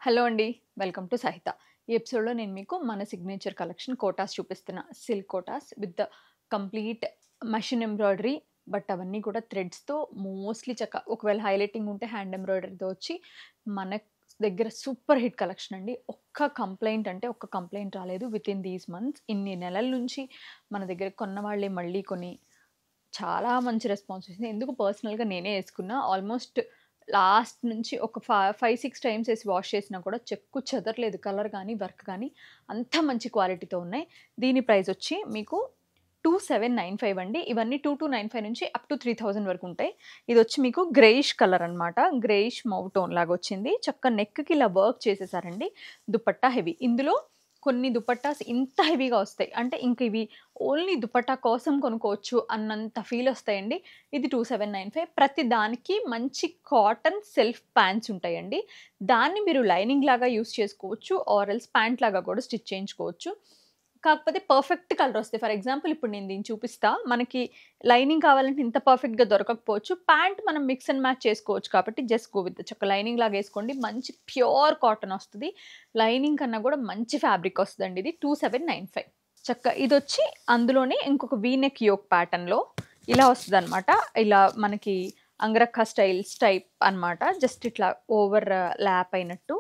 Hello అండి. Welcome to సహిత. ఈ ఎపిసోడ్‌లో నేను మీకు మన సిగ్నేచర్ కలెక్షన్ కోటాస్ చూపిస్తున్నా. Silk Kotas with the complete machine embroidery. But అవన్నీ కూడా థ్రెడ్స్‌తో మోస్ట్‌లీ ఒకవేళ హైలైటింగ్ ఉంటే హ్యాండ్ ఎంబ్రాయిడరీతో వచ్చి మన దగ్గర సూపర్ హిట్ కలెక్షన్ అండి. ఒక్క కంప్లెయింట్ రాలేదు వితిన్ దీస్ మంత్స్. ఇన్ని నెలల నుంచి మన దగ్గర కొన్న వాళ్ళే మళ్ళీ కొని చాలా మంచి రెస్పాన్స్ వచ్చింది. ఎందుకు పర్సనల్‌గా నేనే యేసుకున్నా. ఆల్మోస్ట్ లాస్ట్ నుంచి ఒక 5, 6 టైమ్స్ ఏసి వాష్ చేసినా కూడా చెక్కు చెదరలేదు. కలర్ గానీ, వర్క్ గానీ అంత మంచి క్వాలిటీతో ఉన్నాయి. దీని ప్రైస్ వచ్చి మీకు 2795 అండి. ఇవన్నీ 2295 నుంచి అప్ టు 3000 వరకు ఉంటాయి. ఇదొచ్చి మీకు గ్రేయిష్ కలర్ అనమాట. గ్రేయిష్ మౌ టోన్ లాగా వచ్చింది. నెక్‌కి ఇలా వర్క్ చేసేసారండి. దుపట్టా హెవీ. ఇందులో కొన్ని దుపట్టాస్ ఇంత హెవీగా వస్తాయి. అంటే ఇంక ఇవి ఓన్లీ దుపట్టా కోసం కొనుక్కోవచ్చు అన్నంత ఫీల్ వస్తాయండి. ఇది 2795. ప్రతి దానికి మంచి కాటన్ సెల్ఫ్ ప్యాంట్స్ ఉంటాయండి. దాన్ని మీరు లైనింగ్ లాగా యూజ్ చేసుకోవచ్చు. ఆర్ ఎల్స్ ప్యాంట్ లాగా కూడా స్టిచ్ చేయించుకోవచ్చు. కాకపోతే పర్ఫెక్ట్ కలర్ వస్తాయి. ఫర్ ఎగ్జాంపుల్ ఇప్పుడు నేను దీన్ని చూపిస్తా. మనకి లైనింగ్ కావాలంటే ఇంత పర్ఫెక్ట్‌గా దొరకకపోవచ్చు. ప్యాంట్ మనం మిక్స్ అండ్ మ్యాచ్ చేసుకోవచ్చు కాబట్టి జస్ట్ గో విత్ లైనింగ్ లాగా ఏసుకోండి. మంచి ప్యూర్ కాటన్ వస్తది. లైనింగ్ కన్నా కూడా మంచి ఫ్యాబ్రిక్ వస్తదండి ఇది. 2795. ఇదొచ్చి అందులోనే ఇంకొక వీ నెక్ యోక్ ప్యాటర్న్‌లో ఇలా వస్తదనమాట. ఇలా మనకి అంగరఖా స్టైల్స్ టైప్ అనమాట. జస్ట్ ఇట్లా ఓవర్ ల్యాప్ అయినట్టు.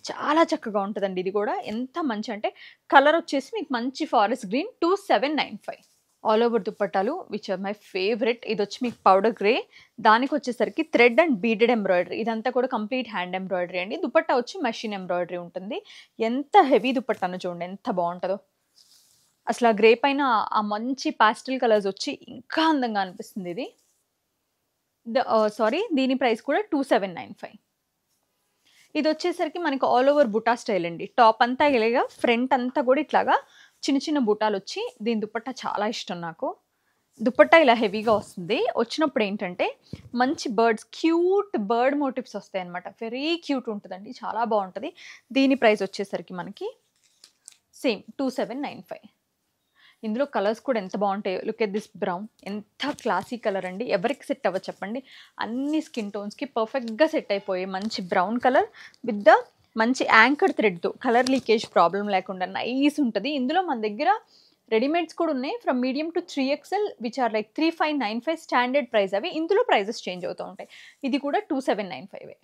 చాలా చక్కగా ఉంటదండి ఇది కూడా. ఎంత మంచి అంటే కలర్ వచ్చేసి మీకు మంచి ఫారెస్ట్ గ్రీన్. 2795. ఆల్ ఓవర్ దుపట్టాలు విచ్ ఆర్ మై ఫేవరెట్. ఇదొచ్చి మీకు పౌడర్ గ్రే. దానికొచ్చేసరికి థ్రెడ్ అండ్ బీడెడ్ ఎంబ్రాయిడరీ. ఇదంతా కూడా కంప్లీట్ హ్యాండ్ ఎంబ్రాయిడరీ అండి. దుపట్టా వచ్చి మెషిన్ ఎంబ్రాయిడరీ ఉంటుంది. ఎంత హెవీ దుపట్టానో చూడండి ఎంత బావుంటదో. అసలు ఆ గ్రే పైన ఆ మంచి పాస్టెల్ కలర్స్ వచ్చి ఇంకా అందంగా అనిపిస్తుంది ఇది. దీని ప్రైస్ కూడా 2795. ఇదొచ్చేసరికి మనకి ఆల్ ఓవర్ బుటా స్టైల్ అండి. టాప్ అంతా ఇలాగా ఫ్రంట్ అంతా కూడా ఇట్లాగా చిన్న చిన్న బుటాలొచ్చి దీని దుపట్టా చాలా ఇష్టం నాకు. దుపట్టా ఇలా హెవీగా వస్తుంది. వచ్చినప్పుడు ఏంటంటే మంచి క్యూట్ బర్డ్ మోటివ్స్ వస్తాయన్నమాట. వెరీ క్యూట్ ఉంటదండి. చాలా బావుంటది. దీని ప్రైస్ వచ్చేసరికి మనకి సేమ్ 2795. ఇందులో కలర్స్ కూడా ఎంత బావుంటాయో. Look at this brown. ఎంత క్లాసీ కలర్ అండి. ఎవరికి సెట్ అవ్వదు చెప్పండి. అన్ని స్కిన్ టోన్స్‌కి పర్ఫెక్ట్‌గా సెట్ అయిపోయే మంచి బ్రౌన్ కలర్ విత్ ద మంచి యాంకర్ థ్రెడ్‌తో కలర్ లీకేజ్ ప్రాబ్లమ్ లేకుండా నైస్ ఉంటది. ఇందులో మన దగ్గర రెడీమేడ్స్ కూడా ఉన్నాయి. From medium to 3XL which are like 3595 standard price అవి. ఇందులో ప్రైజెస్ చేంజ్ అవుతూ ఉంటాయి. ఇది కూడా 2795.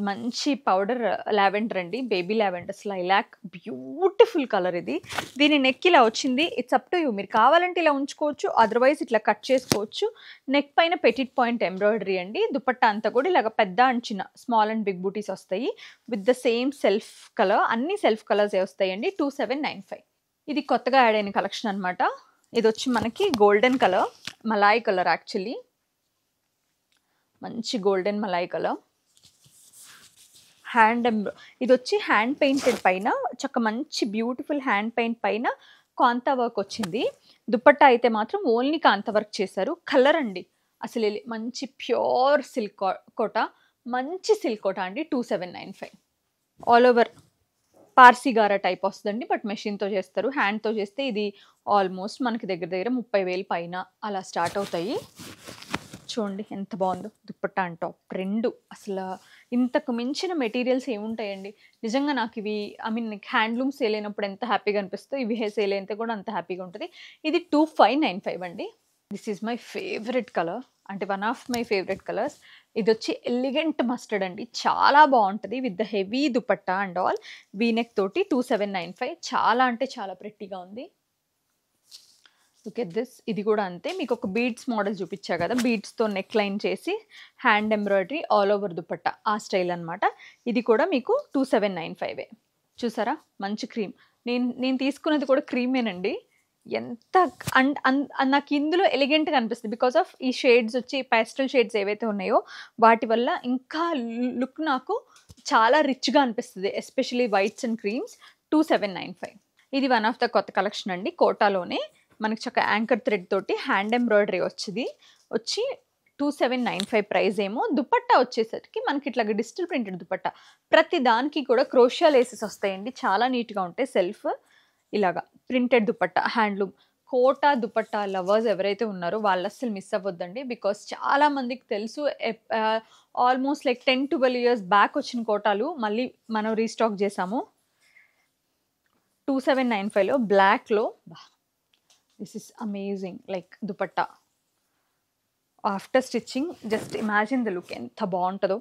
మంచి పౌడర్ లావెండర్ అండి. Baby lavender lilac beautiful colour ఇది. దీని నెక్ ఇలా వచ్చింది. It's up to you. మీరు కావాలంటే ఇలా ఉంచుకోవచ్చు. అదర్వైజ్ ఇట్లా కట్ చేసుకోవచ్చు. నెక్ పైన పెటిట్ పాయింట్ ఎంబ్రాయిడరీ అండి. దుపట్టా అంతా కూడా ఇలాగ పెద్ద అండ్ చిన్న స్మాల్ అండ్ బిగ్ బూటీస్ వస్తాయి. With the same self colour. అన్ని సెల్ఫ్ కలర్సే వస్తాయండి. 2795. ఇది కొత్తగా యాడ్ అయిన కలెక్షన్ అనమాట. ఇది వచ్చి మనకి golden colour, malai colour actually. మంచి గోల్డెన్ మలాయ్ కలర్. ఇదొచ్చి హ్యాండ్ పెయింటెడ్ పైన మంచి బ్యూటిఫుల్ హ్యాండ్ పెయింట్ పైన కాంతా వర్క్ వచ్చింది. దుపట్టా అయితే మాత్రం ఓన్లీ కాంతా వర్క్ చేశారు. కలర్ అండి అసలు మంచి ప్యూర్ సిల్క్ కోట. మంచి సిల్క్ కోట అండి. 2795. ఆల్ ఓవర్ పార్సీగారా టైప్ వస్తుందండి. బట్ మెషిన్తో చేస్తారు. హ్యాండ్తో చేస్తే ఇది ఆల్మోస్ట్ మనకి దగ్గర 30,000 పైన అలా స్టార్ట్ అవుతాయి. చూడండి ఎంత బాగుందో దుపట్టా అండ్ టాప్ రెండు. అసలు ఇంతకు మించిన మెటీరియల్స్ ఏముంటాయండి. నిజంగా నాకు ఇవి హ్యాండ్లూమ్ సేల్ అయినప్పుడు ఎంత హ్యాపీగా అనిపిస్తుందో ఇవి సేల్ అయితే కూడా అంత హ్యాపీగా ఉంటుంది. ఇది 2595 అండి. This is my favourite colour. అంటే one of my favourite colours. ఇది వచ్చి ఎలిగెంట్ మస్టర్డ్ అండి. చాలా బాగుంటుంది with the heavy dupatta and all. V neck తోటి 2795. చాలా అంటే చాలా ప్రెట్టీగా ఉంది. Look at this. ఇది కూడా అంతే. మీకు ఒక బీడ్స్ మోడల్ చూపించా కదా. బీడ్స్తో నెక్ లైన్ చేసి hand embroidery all over dupatta ఆ స్టైల్ అనమాట. ఇది కూడా మీకు 2795. చూసారా మంచి క్రీమ్. నేను తీసుకున్నది కూడా క్రీమేనండి. ఎంత నాకు ఇందులో ఎలిగెంట్గా అనిపిస్తుంది. బికాస్ ఆఫ్ ఈ షేడ్స్ వచ్చి పాస్టల్ షేడ్స్ ఏవైతే ఉన్నాయో వాటి వల్ల ఇంకా లుక్ నాకు చాలా రిచ్గా అనిపిస్తుంది. Especially whites and creams. 2795. ఇది వన్ ఆఫ్ ద కొత్త కలెక్షన్ అండి. కోటాలోనే మనకి యాంకర్ థ్రెడ్ తోటి హ్యాండ్ ఎంబ్రాయిడరీ వచ్చి 2795 ప్రైస్ ఏమో. దుపట్టా వచ్చేసరికి మనకి ఇట్లా డిజిటల్ ప్రింటెడ్ దుపట్టా. ప్రతి దానికి కూడా క్రోషియా లేసెస్ వస్తాయండి. చాలా నీట్గా ఉంటాయి. సెల్ఫ్ ఇలాగా printed dupatta handloom Kota dupatta lovers ఎవరైతే ఉన్నారో వాళ్ళు అస్సలు మిస్ అవ్వద్దండి. బికాస్ చాలా మందికి తెలుసు ఆల్మోస్ట్ లైక్ 10-12 ఇయర్స్ బ్యాక్ వచ్చిన కోటాలు మళ్ళీ మనం రీస్టాక్ చేసాము. 2795లో బ్లాక్‌లో this is amazing like dupatta. After stitching just imagine the look ఎంత బాగుంటుందో,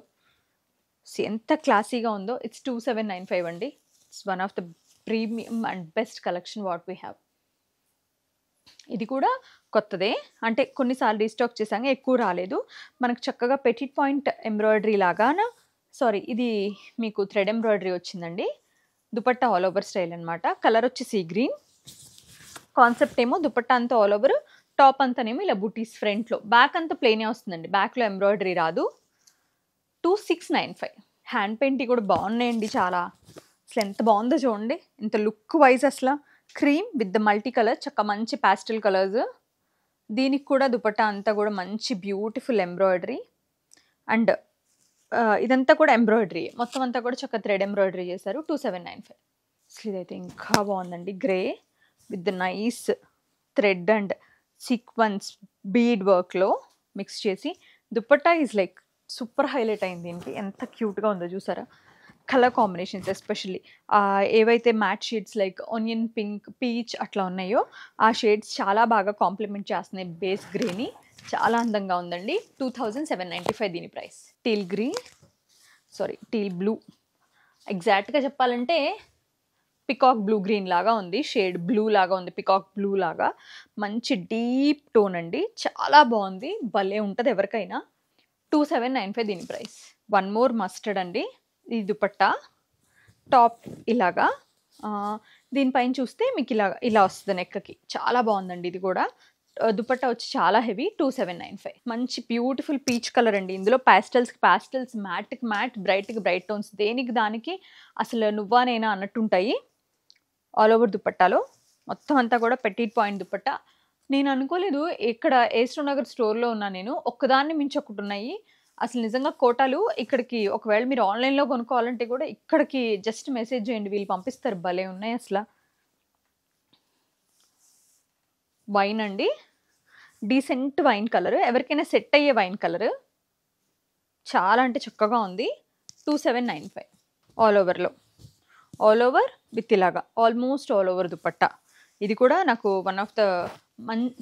ఎంత క్లాసీగా ఉందో. ఇట్స్ 2795 అండి. It's one of the premium and best collection what we have. ఇది కూడా కొత్తదే, అంటే కొన్నిసార్లు రీస్టాక్ చేసాక ఎక్కువ రాలేదు. మనకు చక్కగా పెటిట్ పాయింట్ ఎంబ్రాయిడరీ లాగాన, సారీ ఇది మీకు థ్రెడ్ ఎంబ్రాయిడరీ వచ్చిందండి. దుపట్టా ఆల్ ఓవర్ స్టైల్ అనమాట. కలర్ వచ్చి సీ గ్రీన్. కాన్సెప్ట్ ఏమో దుపట్టా అంతా ఆల్ ఓవర్, టాప్ అంతానేమో ఇలా బుటీస్ ఫ్రంట్లో, బ్యాక్ అంతా ప్లెయినే వస్తుందండి, బ్యాక్లో ఎంబ్రాయిడరీ రాదు. 2695. హ్యాండ్ పెయింట్ కూడా బాగున్నాయండి చాలా. అసలు ఎంత బాగుందో చూడండి, ఎంత లుక్ వైజ్ అసలు. Cream with the multi colour, చక్క మంచి ప్యాస్టల్ కలర్స్. దీనికి కూడా దుపట్టా అంతా కూడా మంచి బ్యూటిఫుల్ ఎంబ్రాయిడరీ. అండ్ ఇదంతా కూడా ఎంబ్రాయిడరీ, మొత్తం అంతా కూడా చక్క థ్రెడ్ ఎంబ్రాయిడరీ చేశారు. 2795. అసలు ఇదైతే ఇంకా బాగుందండి. Grey with the nice thread and sequence bead వర్క్లో మిక్స్ చేసి dupatta is like super highlight అయింది దీనికి. ఎంత క్యూట్గా ఉందో చూసారా. కలర్ కాంబినేషన్స్ ఎస్పెషల్లీ ఏవైతే matte shades like onion pink, peach అట్లా ఉన్నాయో ఆ షేడ్స్ చాలా బాగా కాంప్లిమెంట్ చేస్తున్నాయి బేస్ గ్రేని. చాలా అందంగా ఉందండి. 2795 దీని price. Teal green, sorry teal blue, ఎగ్జాక్ట్గా చెప్పాలంటే పికాక్ బ్లూ గ్రీన్ లాగా ఉంది, షేడ్ బ్లూ లాగా ఉంది, పికాక్ బ్లూ లాగా. మంచి డీప్ టోన్ అండి, చాలా బాగుంది, భలే ఉంటుంది ఎవరికైనా. 2795 దీని ప్రైస్. వన్ మోర్ మస్టర్డ్ అండి. ఈ దుపట్టా టాప్ ఇలాగా, దీనిపైన చూస్తే మీకు ఇలా వస్తుంది నెక్కి. చాలా బాగుందండి ఇది కూడా. దుపట్టా వచ్చి చాలా హెవీ. 2795. మంచి బ్యూటిఫుల్ పీచ్ కలర్ అండి. ఇందులో ప్యాస్టల్స్, మ్యాట్కి మ్యాట్, బ్రైట్కి బ్రైట్ టోన్స్, దేనికి దానికి అసలు నువ్వా నేనా అన్నట్టుంటాయి. ఆల్ ఓవర్ దుపట్టాలో మొత్తం అంతా కూడా పెటిట్ పాయింట్ దుపట్టా. నేను అనుకోలేదు ఇక్కడ ఏస్ట్రో నగర్ స్టోర్లో ఉన్నా నేను, ఒక్కదాన్ని మించి ఒకటి ఉన్నాయి. అసలు నిజంగా కోటాలు ఇక్కడికి ఒకవేళ మీరు ఆన్లైన్లో కొనుక్కోవాలంటే కూడా ఇక్కడికి జస్ట్ మెసేజ్ చేయండి, వీళ్ళు పంపిస్తారు. భలే ఉన్నాయి అసలు. వైన్ అండి, డీసెంట్ వైన్ కలర్, ఎవరికైనా సెట్ అయ్యే వైన్ కలర్. చాలా అంటే చక్కగా ఉంది. 2795. ఆల్ ఓవర్లో, ఆల్ ఓవర్ విత్ ఇలాగా ఆల్మోస్ట్ ఆల్ ఓవర్ దుపట్టా. ఇది కూడా నాకు వన్ ఆఫ్ ద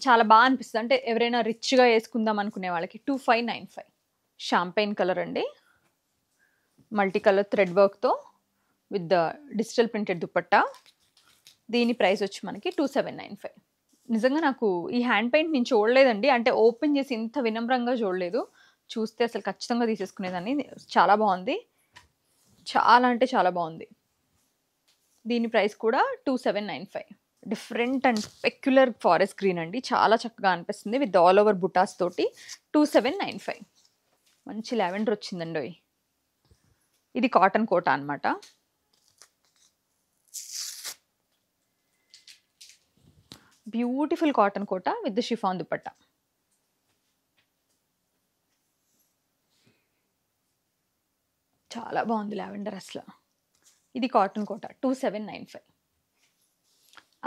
చాలా బాగా అనిపిస్తుంది, అంటే ఎవరైనా రిచ్గా వేసుకుందాం అనుకునే వాళ్ళకి. 2595. షాంపైన్ కలర్ అండి, మల్టీ కలర్ థ్రెడ్ వర్క్తో with the digital printed dupatta. దీని ప్రైస్ వచ్చి మనకి 2795. నిజంగా నాకు ఈ హ్యాండ్ పెయింట్ నేను చూడలేదండి, అంటే ఓపెన్ చేసి ఇంత వినమ్రంగా చూడలేదు. చూస్తే అసలు ఖచ్చితంగా తీసేసుకునేదాన్ని. చాలా బాగుంది, చాలా అంటే చాలా బాగుంది. దీని ప్రైస్ కూడా 2795. Different and peculiar forest green అండి, చాలా చక్కగా అనిపిస్తుంది విత్ ఆల్ ఓవర్ బుటాస్ తోటి. 2795. మంచి లావెండర్ వచ్చిందండి. ఇది కాటన్ కోటా అనమాట. Beautiful cotton Kota with the chiffon dupatta. చాలా బాగుంది లావెండర్ అసలు. ఇది కాటన్ కోటా. 2795.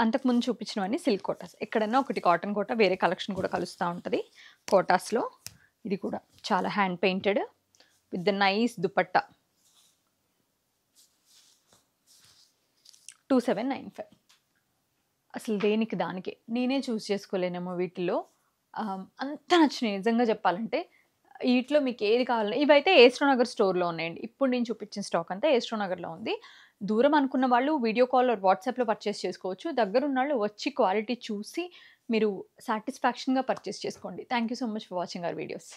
అంతకుముందు చూపించినవన్నీ సిల్క్ కోటాస్. ఎక్కడన్నా ఒకటి కాటన్ కోటా, వేరే కలెక్షన్ కూడా కలుస్తూ ఉంటుంది కోటాస్లో. ఇది కూడా చాలా hand painted with the nice dupatta. 2795. అసలు దేనికి దానికే నేనే చూస్ చేసుకోలేనేమో వీటిలో. అంత నచ్చినాయి నిజంగా చెప్పాలంటే. వీటిలో మీకు ఏది కావాలన్నా ఇవైతే ఏస్ట్రో నగర్ స్టోర్లో ఉన్నాయండి. ఇప్పుడు నేను చూపించిన స్టాక్ అంతా ఏస్ట్రో నగర్లో ఉంది. దూరం అనుకున్న వాళ్ళు వీడియో కాల్ వాట్సాప్లో పర్చేస్ చేసుకోవచ్చు. దగ్గర ఉన్న వాళ్ళు వచ్చి క్వాలిటీ చూసి మీరు సాటిస్ఫాక్షన్గా పర్చేస్ చేసుకోండి. Thank you so much for watching our videos.